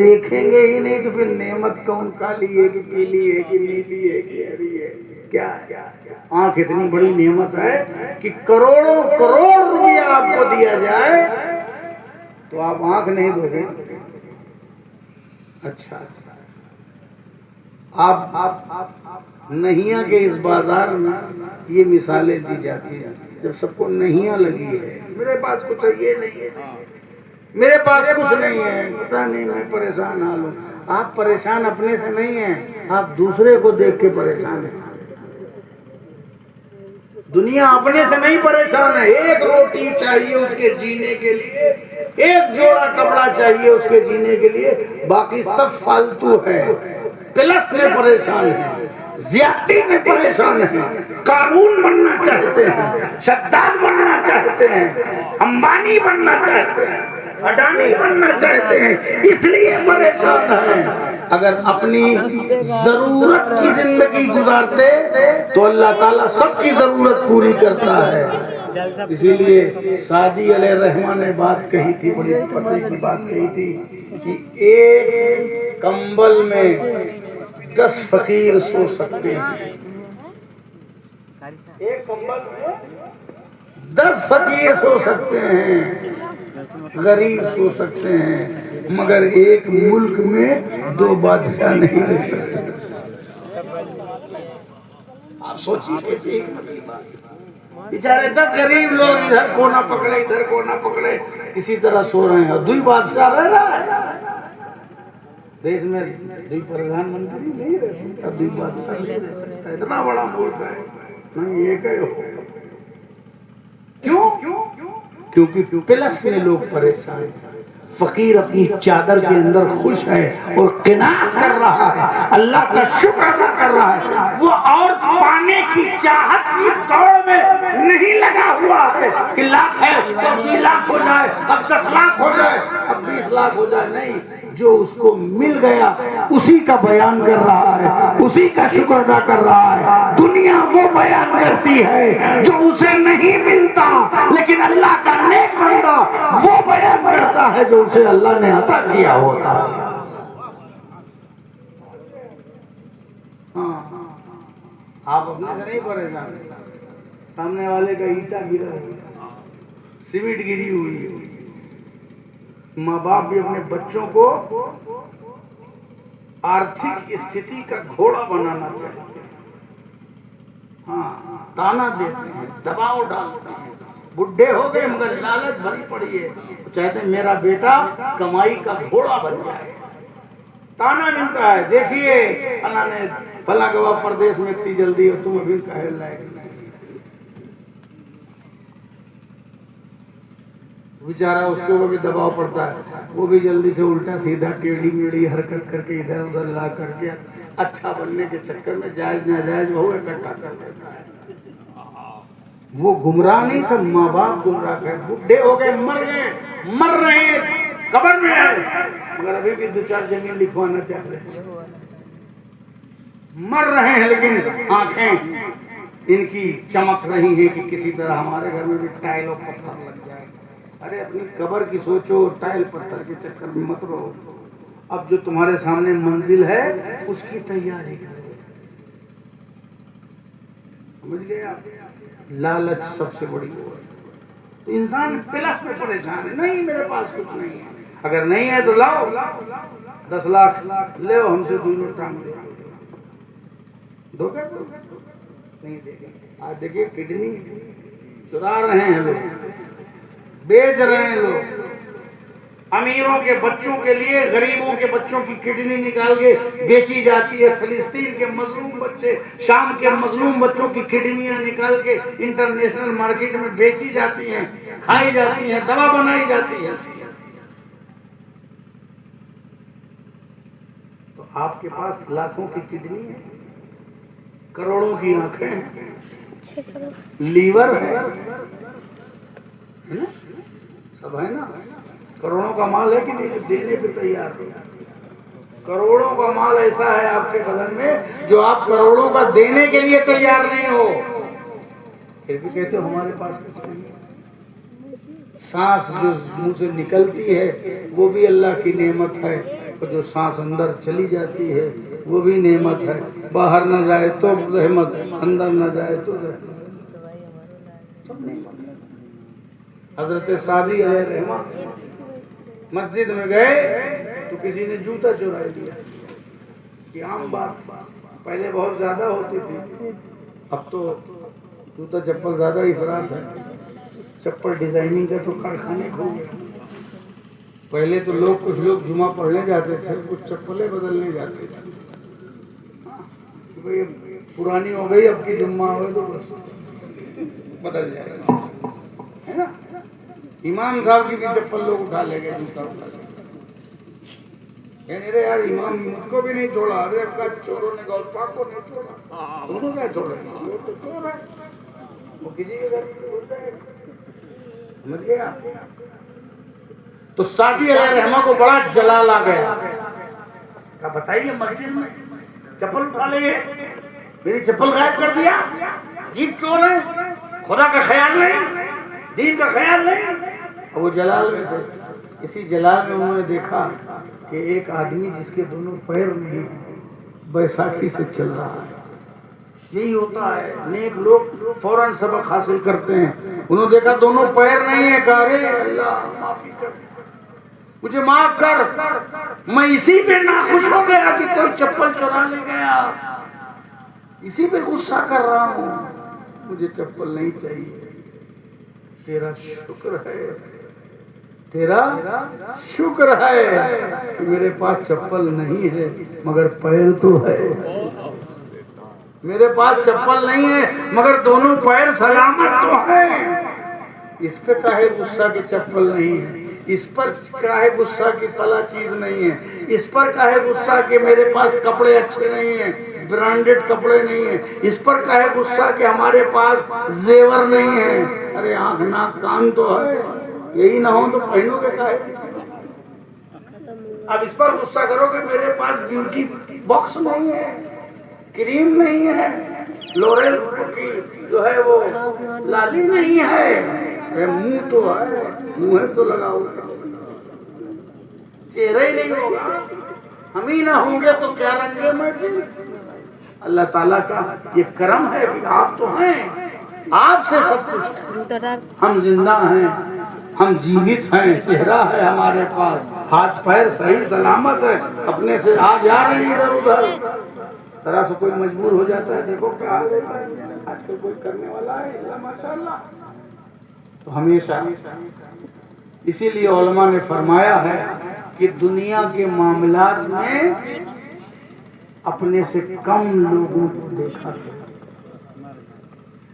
देखेंगे ही नहीं तो फिर नेमत कौन, काली है कि पीली है कि नीली है कि हरी है, क्या है? आंख इतनी बड़ी नेमत है कि करोड़ों करोड़ रुपया आपको दिया जाए तो आप आंख नहीं दोगे। अच्छा, आप नहिया के इस बाजार में ये मिसालें दी जाती हैं। जब सबको नहिया लगी है, मेरे पास कुछ ये नहीं है, मेरे पास कुछ नहीं है, पता नहीं मैं परेशान हाल हूं। आप परेशान अपने से नहीं हैं, आप दूसरे को देख के परेशान हैं। दुनिया अपने से नहीं परेशान है। एक रोटी चाहिए उसके जीने के लिए, एक जोड़ा कपड़ा चाहिए उसके जीने के लिए, बाकी सब फालतू है। प्लस में परेशान है, ज्यादती में परेशान है, कारून बनना चाहते हैं, शद्दाद बनना चाहते हैं, अंबानी बनना चाहते हैं, अडानी बनना चाहते हैं, इसलिए परेशान है। अगर अपनी जरूरत की जिंदगी गुजारते तो अल्लाह ताला सबकी जरूरत पूरी करता है। इसीलिए सादी अलैहिर्रहमान ने बात कही थी, बड़ी पते की बात कही थी कि एक कंबल में 10 फकीर सो सकते हैं। एक कंबल में 10 फकीर सो सकते हैं, गरीब सो सकते हैं, मगर एक मुल्क में 2 बादशाह नहीं रह सकते। आप सोचिए हिकमत की बात। बेचारे 10 गरीब लोग इधर कोना पकड़े इधर कोना पकड़े इसी तरह सो रहे हैं, 2 बादशाह रह रहा है। देश में 2 प्रधानमंत्री नहीं रह सकता, 2 बादशाह नहीं रह सकता, इतना बड़ा मुल्क है। नहीं, एक ही हो। क्यों? क्योंकि प्लस में लोग परेशान हैं। फकीर अपनी चादर के अंदर खुश है और किनात कर रहा है, अल्लाह का शुक्र अदा कर रहा है। वो और पाने की चाहत की दौड़ में नहीं लगा हुआ है कि लाख है तो अब 2 लाख हो जाए, अब 10 लाख हो जाए, अब 20 लाख हो जाए। नहीं, जो उसको मिल गया उसी का बयान कर रहा है, उसी का शुक्र अदा कर रहा है। दुनिया वो बयान करती है जो उसे नहीं मिलता, लेकिन अल्लाह का नेक बंदा वो बयान करता है जो उसे अल्लाह ने अता किया होता है। हाँ, आप अपने से नहीं परेशान, सामने वाले का ईंटा गिरा हुआ, सीमेंट गिरी हुई है। माँ बाप भी अपने बच्चों को आर्थिक स्थिति का घोड़ा बनाना चाहते हैं। हाँ, ताना देते हैं, दबाव डालते हैं। बुढ़े हो गए मगर लालच भरी पड़ी है, चाहते हैं मेरा बेटा कमाई का घोड़ा बन जाए। ताना मिलता है, देखिए फला ने फला गवा प्रदेश में इतनी जल्दी हो, तुम अभी कहे लायक नहीं। बेचारा उसके ऊपर भी दबाव पड़ता है, वो भी जल्दी से उल्टा सीधा टेढ़ी मेढ़ी हरकत करके इधर उधर ला करके अच्छा बनने के चक्कर में जायज नाजायज वो इकट्ठा कर देता है। वो गुमराह नहीं था, माँ बाप गुमराह कर। बुढ़े हो गए, मर रहे हैं, कब्र में है, मगर अभी भी 2-4 जमीन लिखवाना चाह रहे हैं। मर रहे हैं लेकिन आंखें इनकी चमक रही है कि किसी तरह हमारे घर में भी टाइल और पत्थर लग जाए। अरे अपनी कब्र की सोचो, टाइल पत्थर के चक्कर में मत रहो। अब जो तुम्हारे सामने मंजिल है उसकी तैयारी करो। समझ गए आप? लालच सबसे बड़ी वो है। तो इंसान प्लस में परेशान है, नहीं मेरे पास कुछ नहीं है। अगर नहीं है तो लाओ 10 लाख ले हमसे 2 नोट टांग दे, दोगे? नहीं देंगे। आज देखिए किडनी चुरा रहे हैं लोग, बेच रहे हैं लोग। अमीरों के बच्चों के लिए गरीबों के बच्चों की किडनी निकाल के बेची जाती है। फिलिस्तीन के मजलूम बच्चे, शाम के मजलूम बच्चों की किडनियां निकाल के इंटरनेशनल मार्केट में बेची जाती हैं, खाई जाती हैं, दवा बनाई जाती है। तो आपके पास लाखों की किडनी है, करोड़ों की आंखें हैं, लीवर है ना? सब है ना? करोड़ों का माल है कि नहीं देने पे तैयार हो? करोड़ों का माल ऐसा है आपके बदन में जो आप करोड़ों का देने के लिए तैयार नहीं हो, फिर भी कहते हो हमारे पास कुछ नहीं है। सांस जो मुंह से निकलती है वो भी अल्लाह की नेमत है, और जो सांस अंदर चली जाती है वो भी नेमत है। बाहर न जाए तो रहमत, अंदर न जाए तो रहमत, सब नेमत है। हजरत सादी अलैहिर्रहमा मस्जिद में गए तो किसी ने जूता चुरा लिया। ये आम बात, पहले बहुत ज्यादा होती थी, अब तो जूता चप्पल ज्यादा ही फरार है। चप्पल डिजाइनिंग का तो कारखाने खुल गए। पहले तो कुछ लोग जुमा पढ़ने जाते थे, कुछ चप्पलें बदलने जाते थे। भाई पुरानी हो गई, अब की जुम्मा हो तो बस बदल जाएगा, है ना। इमाम साहब की भी चप्पल लोग उठा ले गए, जूता उठा ले। अरे यार इमाम मुझको भी नहीं छोड़ा, अरे चोरों ने गौर पाक को नहीं छोड़ा, दोनों क्या छोड़े, वो तो चोर है, वो किसी के घर नहीं बोल जाएगा, समझ गया। तो सादी अलैहिर्रहमा को बड़ा जलाल आ गया। क्या बताइए, मस्जिद में चप्पल उठा ले, मेरी चप्पल गायब कर दिया, अजीब चोर है, खुदा का ख्याल नहीं, दीन का ख्याल नहीं। वो जलाल में थे। इसी जलाल में उन्होंने देखा कि एक आदमी जिसके दोनों पैर नहीं बैसाखी से चल रहा है। यही होता है, नेक लोग फौरन सबक हासिल करते हैं। उन्होंने देखा दोनों पैर नहीं है, कहा अरे अल्लाह माफी कर, मुझे माफ कर, मैं इसी पे नाखुश हो गया कि कोई चप्पल चुरा ले गया, इसी पे गुस्सा कर रहा हूँ, मुझे चप्पल नहीं चाहिए। तेरा शुक्र है, तेरा शुक्र है कि मेरे पास चप्पल नहीं है मगर पैर तो है। मेरे पास चप्पल नहीं है मगर दोनों पैर सलामत तो है। इस पे काहे गुस्सा की चप्पल नहीं है, इस पर काहे गुस्सा की फला चीज नहीं है, इस पर काहे गुस्सा कि मेरे पास कपड़े अच्छे नहीं है, ब्रांडेड कपड़े नहीं है, इस पर काहे गुस्सा कि हमारे पास जेवर नहीं है। अरे आंख नाक कान तो है, यही ना हो तो पहनोगे काहे। अब इस पर गुस्सा करो कि मेरे पास ब्यूटी बॉक्स नहीं है, क्रीम नहीं है, लोरेल की जो है वो लाली नहीं है, मुंह तो है, मुंह तो लगाओ, चेहरा ही नहीं होगा, हम ही ना होंगे तो क्या रंगे महफिल। अल्लाह ताला का ये करम है कि आप तो हैं, आपसे सब कुछ है, हम जिंदा हैं, हम जीवित हैं, चेहरा है हमारे पास, हाथ पैर सही सलामत है, अपने से आ जा रहे हैं इधर उधर। जरा से कोई मजबूर हो जाता है, देखो क्या हाल है, आजकल कोई करने वाला है माशाअल्लाह। तो हमेशा इसीलिए उलमा ने फरमाया है कि दुनिया के मामलात में अपने से कम लोगों को देखा करो।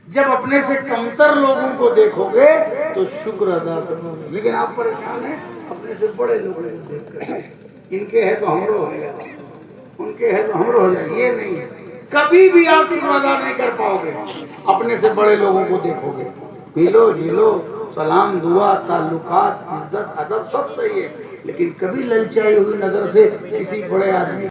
जब अपने से कमतर लोगों को देखोगे तो शुक्र अदा करोगे। लेकिन आप परेशान हैं अपने से बड़े लोगों को देखकर, इनके है तो हमरो हो गया, उनके है तो हमरो हो जाए, ये नहीं है। कभी भी आप शुक्र अदा नहीं कर पाओगे अपने से बड़े लोगों को देखोगे। मिलो जिलो, सलाम दुआ ताल्लुकात इज्जत अदब सब सही है, लेकिन कभी ललचाई हुई नजर से किसी बड़े आदमी